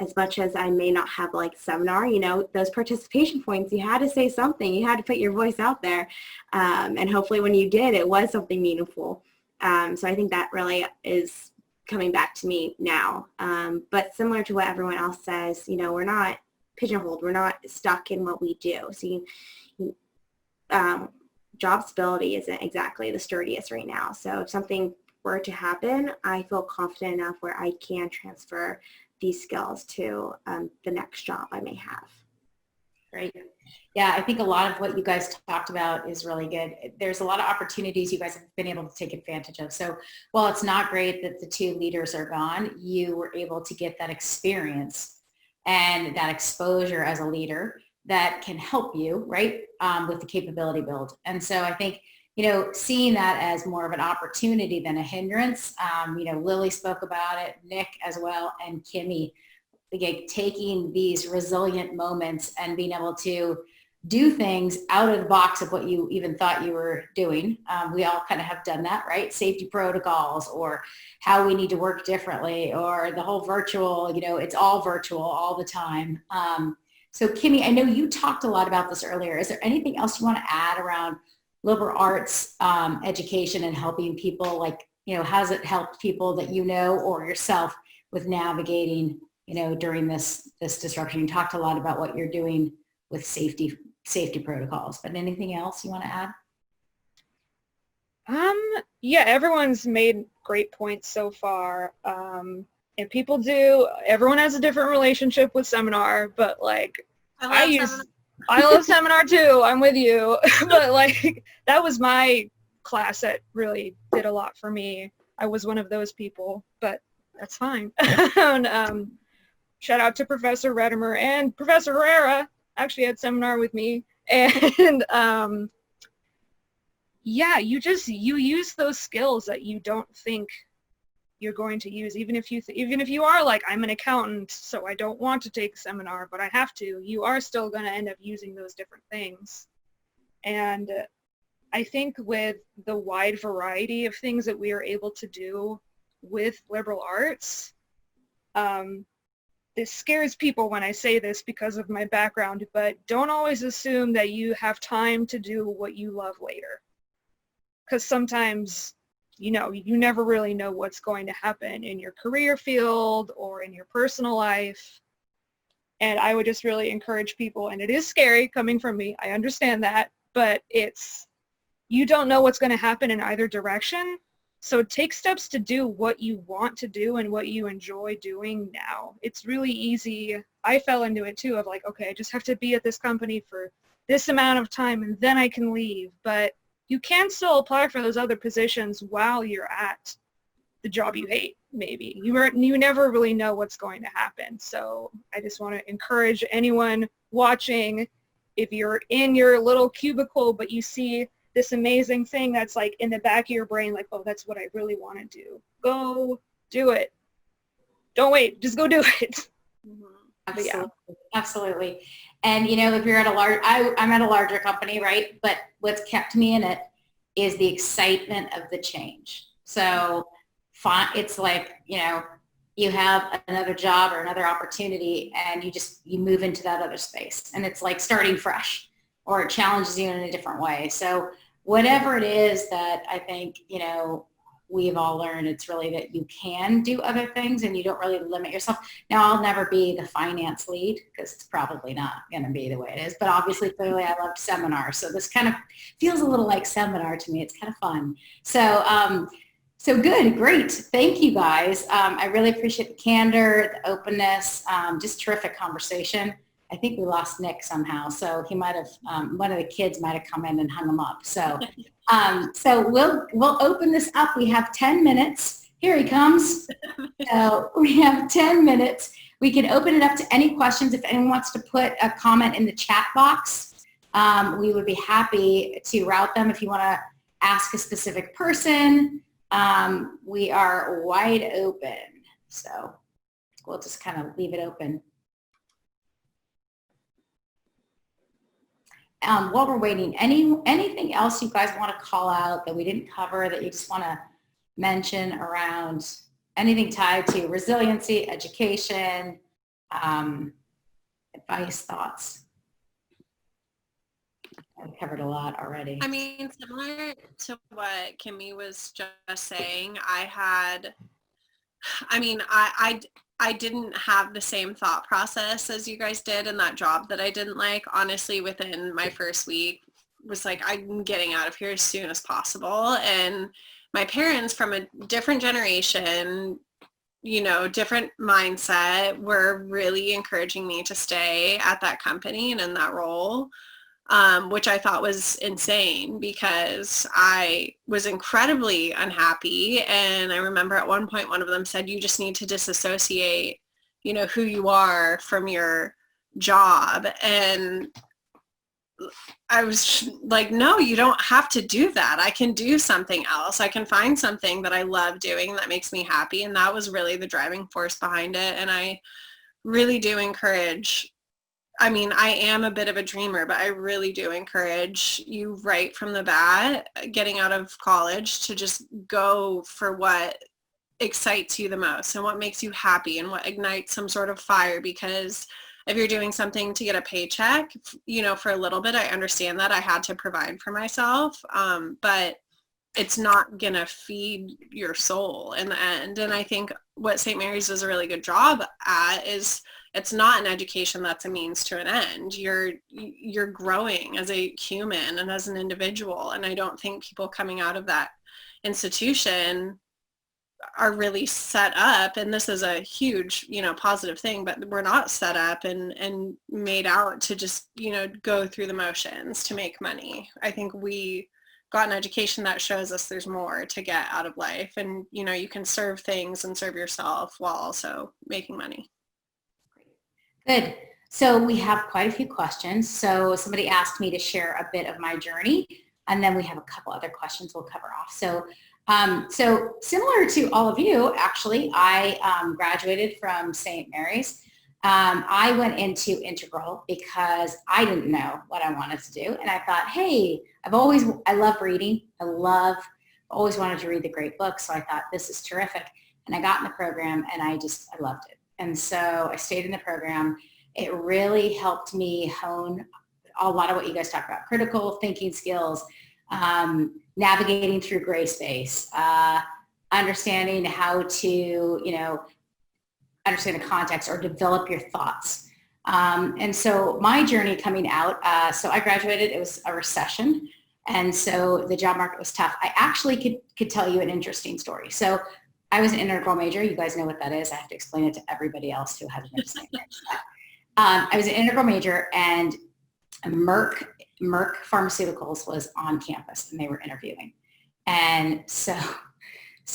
B: as much as I may not have like seminar, those participation points, you had to say something, you had to put your voice out there. And hopefully when you did, it was something meaningful. So I think that really is coming back to me now. But similar to what everyone else says, we're not pigeonholed, we're not stuck in what we do. So job stability isn't exactly the sturdiest right now. So if something were to happen, I feel confident enough where I can transfer these skills to the next job I may have.
A: Great. Yeah, I think a lot of what you guys talked about is really good. There's a lot of opportunities you guys have been able to take advantage of. So while it's not great that the 2 leaders are gone, you were able to get that experience and that exposure as a leader that can help you, right, with the capability build. And so I think, seeing that as more of an opportunity than a hindrance, Lily spoke about it, Nick as well, and Kimmy, like, taking these resilient moments and being able to do things out of the box of what you even thought you were doing. We all kind of have done that, right? Safety protocols, or how we need to work differently, or the whole virtual, it's all virtual all the time. So Kimmy, I know you talked a lot about this earlier. Is there anything else you want to add around liberal arts education and helping people, like, how does it help people that or yourself with navigating, during this disruption? You talked a lot about what you're doing with safety protocols, but anything else you want to add?
D: Yeah, everyone's made great points so far. And everyone has a different relationship with seminar, but like, I love seminar too, I'm with you. But like, that was my class that really did a lot for me. I was one of those people, but that's fine. And, shout out to Professor Redimer and Professor Herrera, actually had seminar with me. And yeah, you use those skills that you don't think you're going to use, even if you are like, I'm an accountant, so I don't want to take a seminar, but I have to, you are still going to end up using those different things. And I think with the wide variety of things that we are able to do with liberal arts, this scares people when I say this because of my background, but don't always assume that you have time to do what you love later. Because sometimes, you never really know what's going to happen in your career field or in your personal life. And I would just really encourage people, and it is scary coming from me, I understand that, but you don't know what's going to happen in either direction. So take steps to do what you want to do and what you enjoy doing now. It's really easy. I fell into it too of like, okay, I just have to be at this company for this amount of time and then I can leave. But you can still apply for those other positions while you're at the job you hate, maybe. You never really know what's going to happen. So I just want to encourage anyone watching, if you're in your little cubicle but you see this amazing thing that's like in the back of your brain, like, oh, that's what I really want to do. Go do it. Don't wait. Just go do it.
A: Absolutely. Yeah. Absolutely. And, if you're at I'm at a larger company, right? But what's kept me in it is the excitement of the change. So it's like, you have another job or another opportunity and you move into that other space and it's like starting fresh, or it challenges you in a different way. So whatever it is that I think, we've all learned, it's really that you can do other things and you don't really limit yourself. Now, I'll never be the finance lead because it's probably not going to be the way it is. But obviously, clearly, I loved seminars. So this kind of feels a little like seminar to me. It's kind of fun. So good, great. Thank you guys. I really appreciate the candor, the openness, just terrific conversation. I think we lost Nick somehow. So he might have, one of the kids might have come in and hung him up. So we'll open this up. We have 10 minutes. Here he comes. So we have 10 minutes. We can open it up to any questions. If anyone wants to put a comment in the chat box, we would be happy to route them. If you want to ask a specific person, we are wide open. So we'll just kind of leave it open. While we're waiting, anything else you guys want to call out that we didn't cover that you just want to mention around anything tied to resiliency, education, advice, thoughts? I've covered a lot already.
E: I mean, similar to what Kimmy was just saying, I didn't have the same thought process as you guys did in that job that I didn't like. Honestly, within my first week was like, I'm getting out of here as soon as possible. And my parents, from a different generation, different mindset, were really encouraging me to stay at that company and in that role. Which I thought was insane because I was incredibly unhappy. And I remember at one point, one of them said, you just need to disassociate, who you are from your job. And I was like, no, you don't have to do that. I can do something else. I can find something that I love doing that makes me happy. And that was really the driving force behind it. And I really do encourage, I am a bit of a dreamer, but I really do encourage you right from the bat, getting out of college, to just go for what excites you the most and what makes you happy and what ignites some sort of fire. Because if you're doing something to get a paycheck, for a little bit, I understand that I had to provide for myself, but it's not going to feed your soul in the end. And I think what St. Mary's does a really good job at is it's not an education that's a means to an end. You're growing as a human and as an individual. And I don't think people coming out of that institution are really set up, and this is a huge, positive thing, but we're not set up and made out to just, go through the motions to make money. I think we got an education that shows us there's more to get out of life, and, you can serve things and serve yourself while also making money.
A: Good. So we have quite a few questions. So somebody asked me to share a bit of my journey, and then we have a couple other questions we'll cover off. So similar to all of you, actually, I graduated from St. Mary's I went into Integral because I didn't know what I wanted to do. And I thought, hey, I love reading. Always wanted to read the great books. So I thought, this is terrific. And I got in the program and I loved it. And so I stayed in the program. It really helped me hone a lot of what you guys talk about, critical thinking skills, navigating through gray space, understanding how to, understand the context or develop your thoughts. And so my journey coming out, so I graduated, it was a recession. And so the job market was tough. I actually could tell you an interesting story. So I was an integral major. You guys know what that is. I have to explain it to everybody else who hasn't understand it. I was an integral major, and Merck Pharmaceuticals was on campus and they were interviewing. And so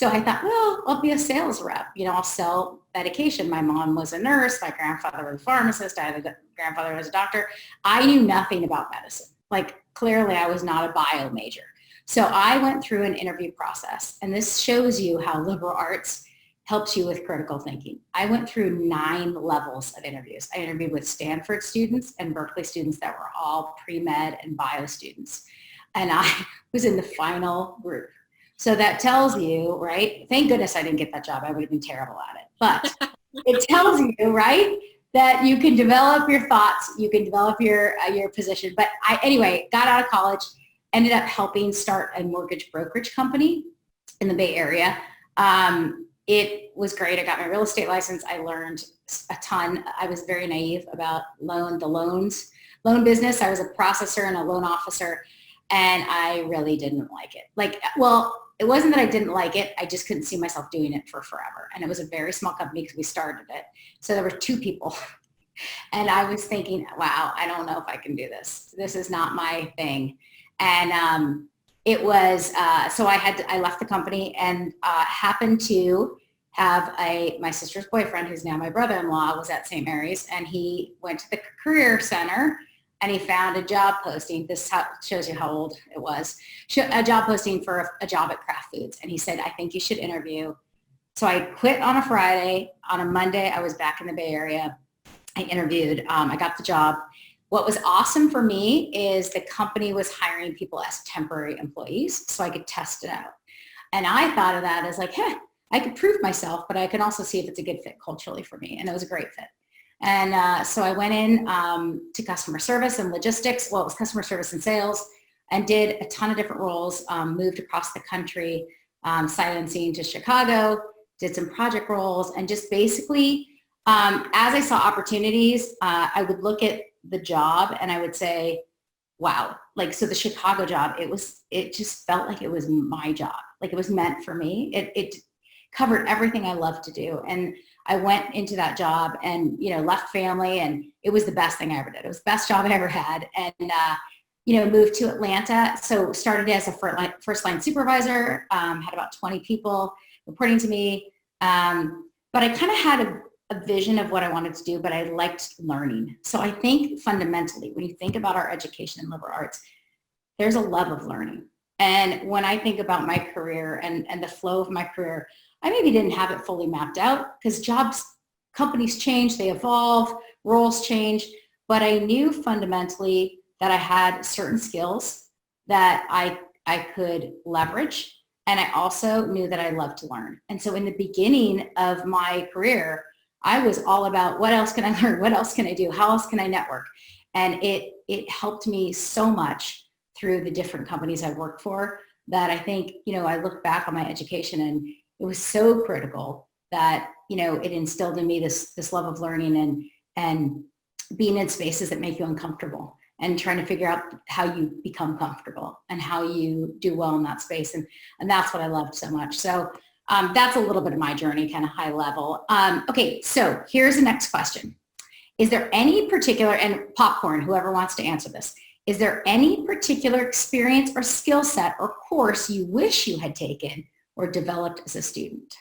A: I thought, well, I'll be a sales rep. I'll sell medication. My mom was a nurse. My grandfather was a pharmacist. I had a grandfather who was a doctor. I knew nothing about medicine. Like, clearly I was not a bio major. So I went through an interview process, and this shows you how liberal arts helps you with critical thinking. I went through 9 levels of interviews. I interviewed with Stanford students and Berkeley students that were all pre-med and bio students. And I was in the final group. So that tells you, right? Thank goodness I didn't get that job. I would have been terrible at it. But it tells you, right, that you can develop your thoughts, you can develop your position. But anyway, got out of college, ended up helping start a mortgage brokerage company in the Bay Area. It was great. I got my real estate license. I learned a ton. I was very naive about loan business. I was a processor and a loan officer, and I really didn't like it. It wasn't that I didn't like it. I just couldn't see myself doing it for forever. And it was a very small company because we started it. So there were 2 people. And I was thinking, wow, I don't know if I can do this. This is not my thing. And it was, so I left the company and happened to have my sister's boyfriend, who's now my brother-in-law, was at St. Mary's, and he went to the career center and he found a job posting. This shows you how old it was. A job posting for a job at Kraft Foods. And he said, I think you should interview. So I quit on a Friday. On a Monday, I was back in the Bay Area. I interviewed. I got the job. What was awesome for me is the company was hiring people as temporary employees so I could test it out. And I thought of that as like, hey, I could prove myself, but I can also see if it's a good fit culturally for me. And it was a great fit. And so I went in to customer service and logistics. Well, it was customer service and sales, and did a ton of different roles, moved across the country, sight unseen to Chicago, did some project roles, and just basically, as I saw opportunities, I would look at the job and I would say, wow, so the Chicago job, it just felt like it was my job. Like it was meant for me. It covered everything I love to do. And I went into that job and, left family, and it was the best thing I ever did. It was the best job I ever had. And, moved to Atlanta. So started as a first line supervisor, had about 20 people reporting to me. But I kind of had a vision of what I wanted to do, but I liked learning. So I think fundamentally, when you think about our education in liberal arts, there's a love of learning. And when I think about my career and the flow of my career, I maybe didn't have it fully mapped out because companies change, they evolve, roles change, but I knew fundamentally that I had certain skills that I could leverage. And I also knew that I loved to learn. And so in the beginning of my career, I was all about what else can I learn? What else can I do? How else can I network? And it helped me so much through the different companies I worked for that I think, I look back on my education and it was so critical that, it instilled in me this love of learning and being in spaces that make you uncomfortable and trying to figure out how you become comfortable and how you do well in that space. And that's what I loved so much. So that's a little bit of my journey, kind of high level. Okay, so here's the next question. Is there any particular, and popcorn, whoever wants to answer this, is there any particular experience or skill set or course you wish you had taken or developed as a student?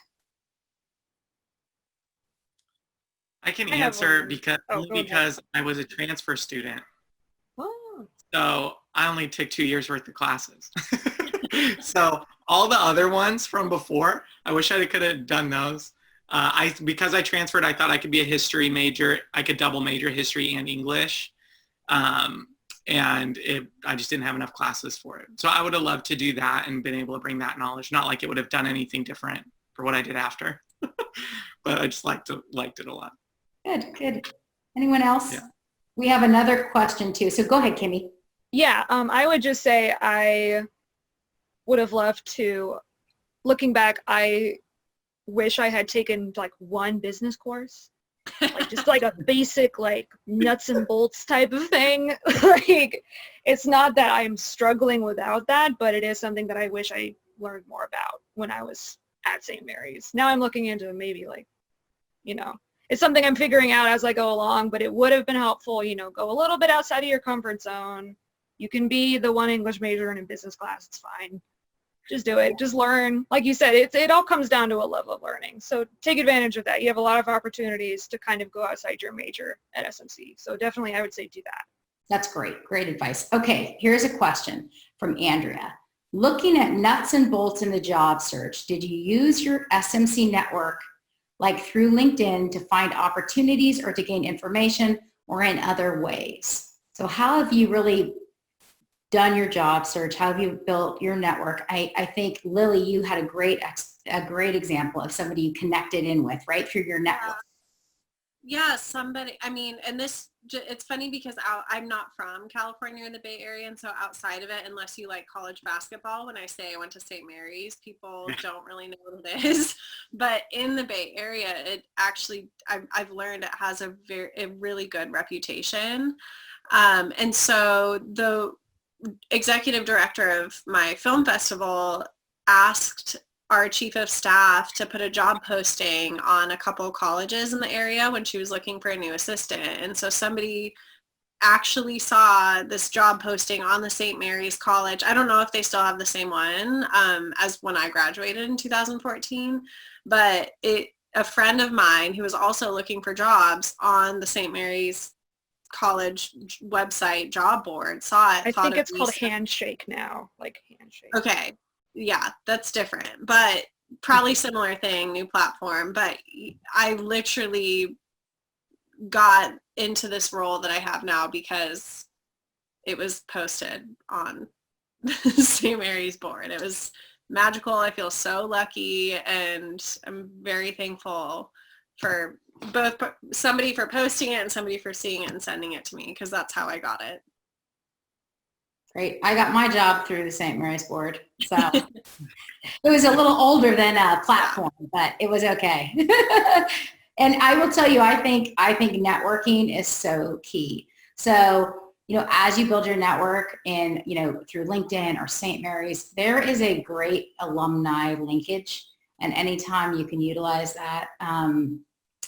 C: I can answer because I was a transfer student.
D: Oh.
C: So I only took 2 years worth of classes. So all the other ones from before, I wish I could have done those. Because I transferred, I thought I could be a history major. I could double major history and English. And I just didn't have enough classes for it. So I would have loved to do that and been able to bring that knowledge. Not like it would have done anything different for what I did after, but I just liked it a lot.
A: Good. Anyone else?
C: Yeah.
A: We have another question too. So go ahead, Kimmy.
D: Yeah, I would just say I would have loved to, looking back, I wish I had taken like one business course. Like just like a basic like nuts and bolts type of thing. Like it's not that I'm struggling without that, but it is something that I wish I learned more about when I was at St. Mary's. Now I'm looking into maybe like, it's something I'm figuring out as I go along, but it would have been helpful, go a little bit outside of your comfort zone. You can be the one English major in a business class, it's fine. Just do it. Just learn. Like you said, it all comes down to a level of learning. So take advantage of that. You have a lot of opportunities to kind of go outside your major at SMC. So definitely I would say do that.
A: That's great. Great advice. Okay, here's a question from Andrea. Looking at nuts and bolts in the job search, did you use your SMC network like through LinkedIn to find opportunities or to gain information or in other ways? So how have you really done your job search? How have you built your network? I think, Lily, you had a great example of somebody you connected in with, right, through your network.
E: Yeah, somebody, and it's funny because I'm not from California or the Bay Area, and so outside of it, unless you like college basketball, when I say I went to St. Mary's, people don't really know what it is. But in the Bay Area, it actually, I've learned it has a really good reputation. And so the executive director of my film festival asked our chief of staff to put a job posting on a couple colleges in the area when she was looking for a new assistant. And so somebody actually saw this job posting on the St. Mary's College. I don't know if they still have the same one as when I graduated in 2014, but a friend of mine who was also looking for jobs on the St. Mary's College website job board saw it.
D: I think it's called Handshake now, like Handshake.
E: Okay. Yeah, that's different, but probably similar thing, new platform. But I literally got into this role that I have now because it was posted on the St. Mary's board. It was magical. I feel so lucky, and I'm very thankful for both somebody for posting it and somebody for seeing it and sending it to me, because that's how I got it.
A: Great. I got my job through the St. Mary's board. So it was a little older than a platform, but it was okay. And I will tell you, I think networking is so key. So, as you build your network in, through LinkedIn or St. Mary's, there is a great alumni linkage. And anytime you can utilize that,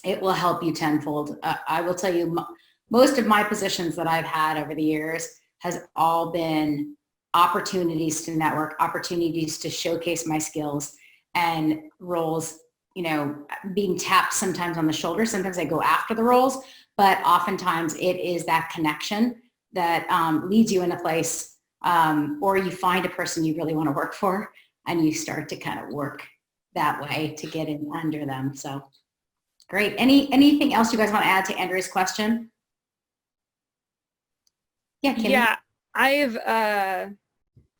A: it will help you tenfold. I will tell you, most of my positions that I've had over the years has all been opportunities to network, opportunities to showcase my skills, and roles, being tapped sometimes on the shoulder. Sometimes I go after the roles, but oftentimes it is that connection that leads you in a place, or you find a person you really want to work for, and you start to kind of work that way to get in under them. So great. Anything else you guys want to add to Andrea's question? Yeah, Kimmy.
D: Yeah, I've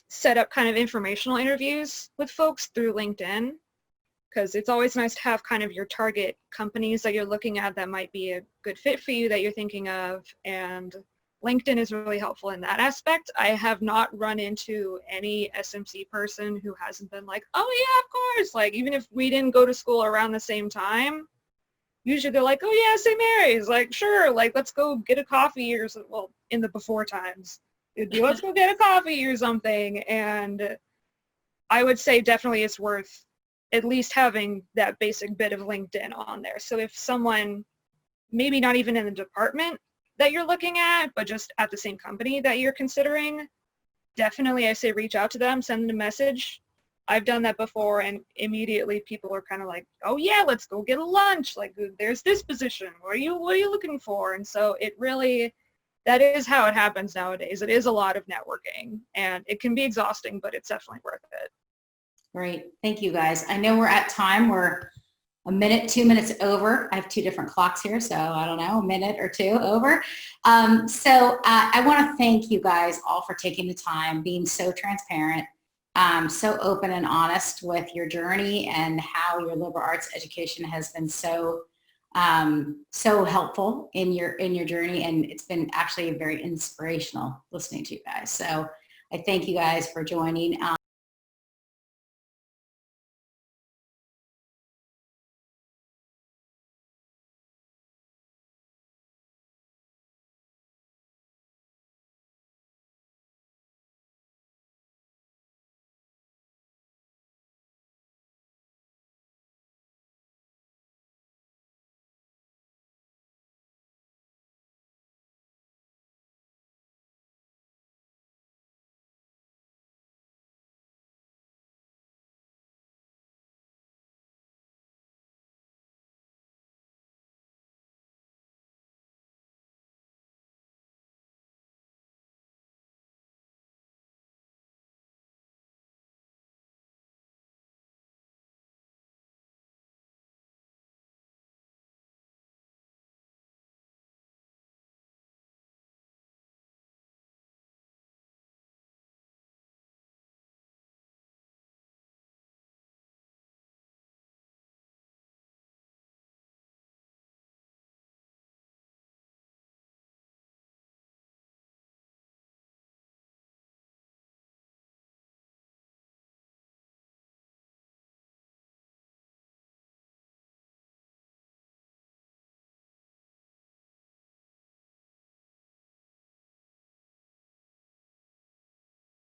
D: set up kind of informational interviews with folks through LinkedIn, because it's always nice to have kind of your target companies that you're looking at that might be a good fit for you that you're thinking of, and LinkedIn is really helpful in that aspect. I have not run into any SMC person who hasn't been like, oh yeah, of course, like even if we didn't go to school around the same time, usually they're like, oh yeah, St. Mary's, like sure, like let's go get a coffee, or well, in the before times, it'd be let's go get a coffee or something. And I would say definitely it's worth at least having that basic bit of LinkedIn on there. So if someone, maybe not even in the department that you're looking at, but just at the same company that you're considering, definitely I say reach out to them, send them a message. I've done that before, and immediately people are kind of like, oh yeah, let's go get a lunch. Like there's this position. What are you looking for? And so it really, that is how it happens nowadays. It is a lot of networking, and it can be exhausting, but it's definitely worth it.
A: Great. Thank you guys. I know we're at time. We're a minute, 2 minutes over. I have 2 different clocks here, so I don't know, a minute or 2 over. I want to thank you guys all for taking the time, being so transparent, so open and honest with your journey and how your liberal arts education has been so helpful in your journey, and it's been actually very inspirational listening to you guys. So I thank you guys for joining.